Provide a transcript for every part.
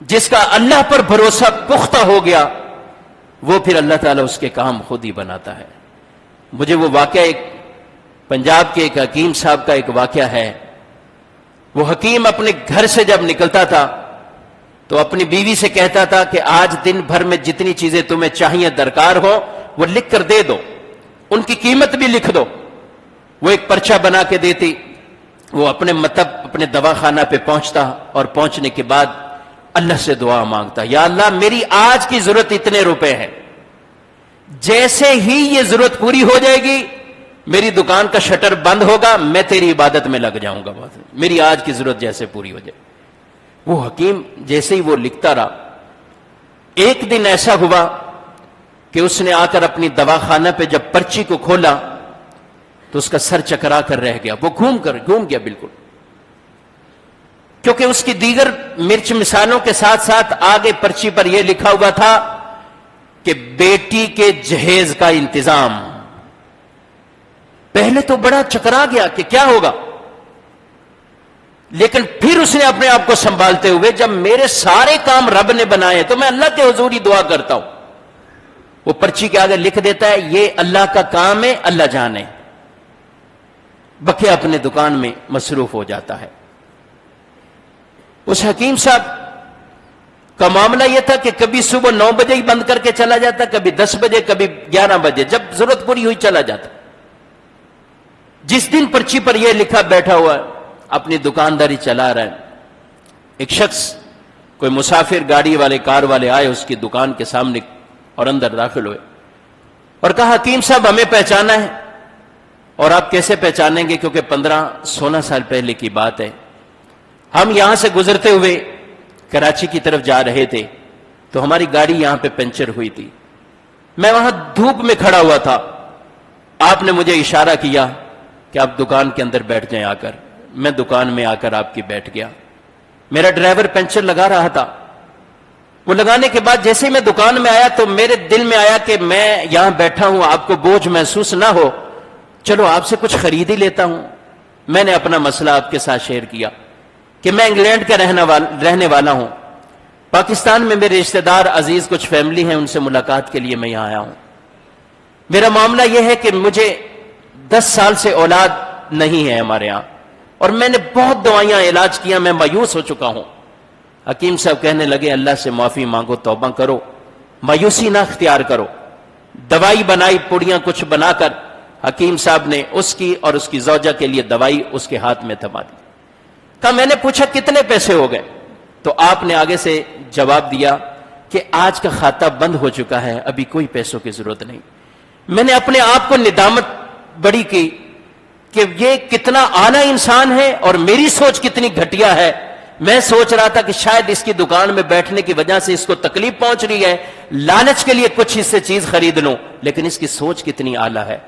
جس کا اللہ پر بھروسہ پختہ ہو گیا وہ پھر اللہ تعالیٰ اس کے کام خود ہی بناتا ہے. مجھے وہ واقعہ ایک پنجاب کے ایک حکیم صاحب کا ایک واقعہ ہے. وہ حکیم اپنے گھر سے جب نکلتا تھا تو اپنی بیوی سے کہتا تھا کہ آج دن بھر میں جتنی چیزیں تمہیں چاہیے درکار ہو وہ لکھ کر دے دو, ان کی قیمت بھی لکھ دو. وہ ایک پرچہ بنا کے دیتی. وہ اپنے مطلب اپنے دواخانہ پہ پہنچتا اور پہنچنے کے بعد اللہ سے دعا مانگتا, یا اللہ میری آج کی ضرورت اتنے روپے ہیں, جیسے ہی یہ ضرورت پوری ہو جائے گی میری دکان کا شٹر بند ہوگا, میں تیری عبادت میں لگ جاؤں گا, میری آج کی ضرورت جیسے پوری ہو جائے. وہ حکیم جیسے ہی وہ لکھتا رہا, ایک دن ایسا ہوا کہ اس نے آ کر اپنی دواخانہ پہ جب پرچی کو کھولا تو اس کا سر چکرا کر رہ گیا. وہ گھوم گیا بالکل, کیونکہ اس کی دیگر مرچ مثالوں کے ساتھ ساتھ آگے پرچی پر یہ لکھا ہوا تھا کہ بیٹی کے جہیز کا انتظام. پہلے تو بڑا چکرا گیا کہ کیا ہوگا, لیکن پھر اس نے اپنے آپ کو سنبھالتے ہوئے, جب میرے سارے کام رب نے بنائے تو میں اللہ کے حضور ہی دعا کرتا ہوں. وہ پرچی کے آگے لکھ دیتا ہے یہ اللہ کا کام ہے, اللہ جانے. بقیہ اپنے دکان میں مصروف ہو جاتا ہے. اس حکیم صاحب کا معاملہ یہ تھا کہ کبھی صبح 9 بجے ہی بند کر کے چلا جاتا, کبھی 10 بجے, کبھی 11 بجے, جب ضرورت پوری ہوئی چلا جاتا. جس دن پرچی پر یہ لکھا بیٹھا ہوا ہے, اپنی دکانداری چلا رہا ہے, ایک شخص کوئی مسافر گاڑی والے کار والے آئے اس کی دکان کے سامنے اور اندر داخل ہوئے اور کہا حکیم صاحب ہمیں پہچانا ہے. اور آپ کیسے پہچانیں گے, کیونکہ 15-16 سال پہلے کی بات ہے, ہم یہاں سے گزرتے ہوئے کراچی کی طرف جا رہے تھے تو ہماری گاڑی یہاں پہ پنچر ہوئی تھی. میں وہاں دھوپ میں کھڑا ہوا تھا, آپ نے مجھے اشارہ کیا کہ آپ دکان کے اندر بیٹھ جائیں آ کر. میں دکان میں آ کر آپ کی بیٹھ گیا. میرا ڈرائیور پنچر لگا رہا تھا. وہ لگانے کے بعد جیسے ہی میں دکان میں آیا تو میرے دل میں آیا کہ میں یہاں بیٹھا ہوں, آپ کو بوجھ محسوس نہ ہو, چلو آپ سے کچھ خرید ہی لیتا ہوں. میں نے اپنا مسئلہ آپ کے ساتھ شیئر کیا کہ میں انگلینڈ کا رہنے والا ہوں, پاکستان میں میرے رشتہ دار عزیز کچھ فیملی ہیں, ان سے ملاقات کے لیے میں یہاں آیا ہوں. میرا معاملہ یہ ہے کہ مجھے 10 سال سے اولاد نہیں ہے ہمارے ہاں, اور میں نے بہت دوائیاں علاج کیا, میں مایوس ہو چکا ہوں. حکیم صاحب کہنے لگے اللہ سے معافی مانگو, توبہ کرو, مایوسی نہ اختیار کرو. دوائی بنائی, پوڑیاں کچھ بنا کر حکیم صاحب نے اس کی اور اس کی زوجہ کے لیے دوائی اس کے ہاتھ میں تھما دی. کہا میں نے پوچھا کتنے پیسے ہو گئے, تو آپ نے آگے سے جواب دیا کہ آج کا کھاتا بند ہو چکا ہے, ابھی کوئی پیسوں کی ضرورت نہیں. میں نے اپنے آپ کو ندامت بڑی کی کہ یہ کتنا اعلیٰ انسان ہے اور میری سوچ کتنی گھٹیا ہے. میں سوچ رہا تھا کہ شاید اس کی دکان میں بیٹھنے کی وجہ سے اس کو تکلیف پہنچ رہی ہے, لالچ کے لیے کچھ اس سے چیز خرید لوں, لیکن اس کی سوچ کتنی اعلیٰ ہے.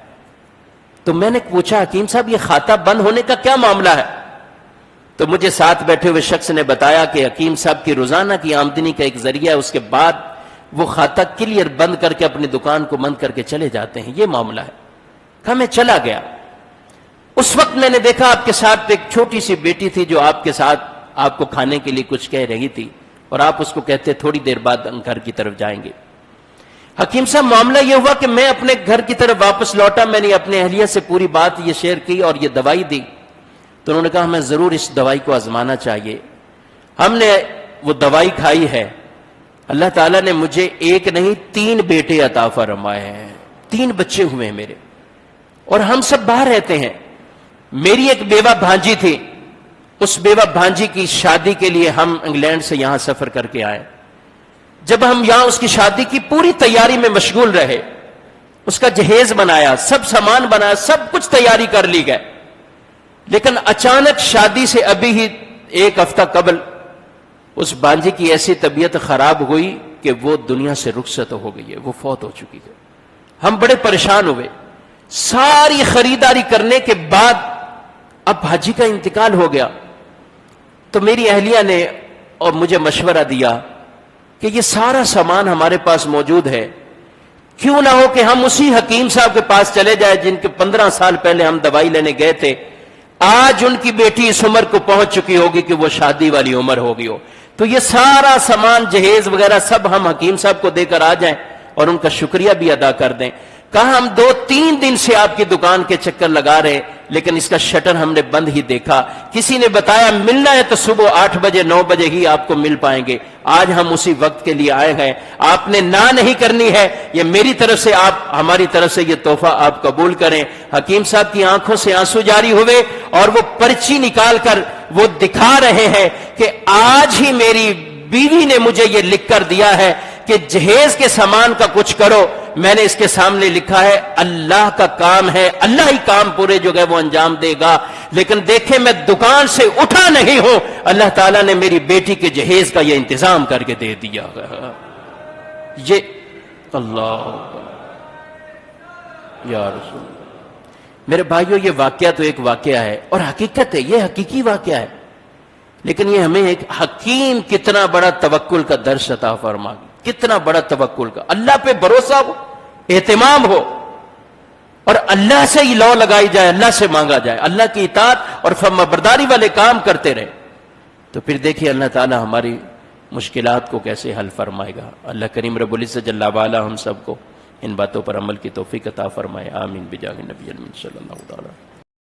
تو میں نے پوچھا حکیم صاحب یہ کھاتا بند ہونے کا کیا معاملہ ہے؟ تو مجھے ساتھ بیٹھے ہوئے شخص نے بتایا کہ حکیم صاحب کی روزانہ کی آمدنی کا ایک ذریعہ ہے, اس کے بعد وہ کھاتا کلیئر بند کر کے اپنی دکان کو بند کر کے چلے جاتے ہیں, یہ معاملہ ہے. کہا میں چلا گیا. اس وقت میں نے دیکھا آپ کے ساتھ ایک چھوٹی سی بیٹی تھی جو آپ کے ساتھ آپ کو کھانے کے لیے کچھ کہہ رہی تھی, اور آپ اس کو کہتے تھوڑی دیر بعد گھر کی طرف جائیں گے. حکیم صاحب معاملہ یہ ہوا کہ میں اپنے گھر کی طرف واپس لوٹا, میں نے اپنے اہلیہ سے پوری بات یہ شیئر کی اور یہ دوائی دی. تو انہوں نے کہا ہمیں ضرور اس دوائی کو آزمانا چاہیے. ہم نے وہ دوائی کھائی ہے, اللہ تعالیٰ نے مجھے ایک نہیں 3 بیٹے عطا فرمائے ہیں, 3 بچے ہوئے ہیں میرے, اور ہم سب باہر رہتے ہیں. میری ایک بیوہ بھانجی تھی, اس بیوہ بھانجی کی شادی کے لیے ہم انگلینڈ سے یہاں سفر کر کے آئے. جب ہم یہاں اس کی شادی کی پوری تیاری میں مشغول رہے, اس کا جہیز بنایا, سب سامان بنایا, سب کچھ تیاری کر لی گئے, لیکن اچانک شادی سے ابھی ہی 1 ہفتہ قبل اس بانجی کی ایسی طبیعت خراب ہوئی کہ وہ دنیا سے رخصت ہو گئی ہے, وہ فوت ہو چکی ہے. ہم بڑے پریشان ہوئے. ساری خریداری کرنے کے بعد اب بھاجی کا انتقال ہو گیا, تو میری اہلیہ نے اور مجھے مشورہ دیا کہ یہ سارا سامان ہمارے پاس موجود ہے, کیوں نہ ہو کہ ہم اسی حکیم صاحب کے پاس چلے جائیں جن کے 15 سال پہلے ہم دوائی لینے گئے تھے. آج ان کی بیٹی اس عمر کو پہنچ چکی ہوگی کہ وہ شادی والی عمر ہوگی ہو. تو یہ سارا سامان جہیز وغیرہ سب ہم حکیم صاحب کو دے کر آ جائیں اور ان کا شکریہ بھی ادا کر دیں. کہا ہم 2-3 دن سے آپ کی دکان کے چکر لگا رہے لیکن اس کا شٹر ہم نے بند ہی دیکھا. کسی نے بتایا ملنا ہے تو صبح 8 بجے 9 بجے ہی آپ کو مل پائیں گے. آج ہم اسی وقت کے لیے آئے ہیں. آپ نے نہ نہیں کرنی ہے. یہ میری طرف سے آپ ہماری طرف سے یہ تحفہ آپ قبول کریں. حکیم صاحب کی آنکھوں سے آنسو جاری ہوئے اور وہ پرچی نکال کر وہ دکھا رہے ہیں کہ آج ہی میری بیوی نے مجھے یہ لکھ کر دیا ہے کہ جہیز کے سامان کا کچھ کرو. میں نے اس کے سامنے لکھا ہے اللہ کا کام ہے, اللہ ہی کام پورے جو ہے وہ انجام دے گا. لیکن دیکھیں میں دکان سے اٹھا نہیں ہوں, اللہ تعالیٰ نے میری بیٹی کے جہیز کا یہ انتظام کر کے دے دیا. یہ اللہ یا رسول. میرے بھائیوں یہ واقعہ تو ایک واقعہ ہے اور حقیقت ہے, یہ حقیقی واقعہ ہے, لیکن یہ ہمیں ایک حکیم کتنا بڑا توکل کا درس عطا فرما, کتنا بڑا توکل کا, اللہ پہ بھروسہ ہو, اہتمام ہو اور اللہ سے ہی لو لگائی جائے, اللہ سے مانگا جائے, اللہ کی اطاعت اور فرما برداری والے کام کرتے رہے. تو پھر دیکھیے اللہ تعالی ہماری مشکلات کو کیسے حل فرمائے گا. اللہ کریم رب العزت جل وعلا ہم سب کو ان باتوں پر عمل کی توفیق عطا فرمائے. آمین بجاہ نبی صلی اللہ علیہ وسلم.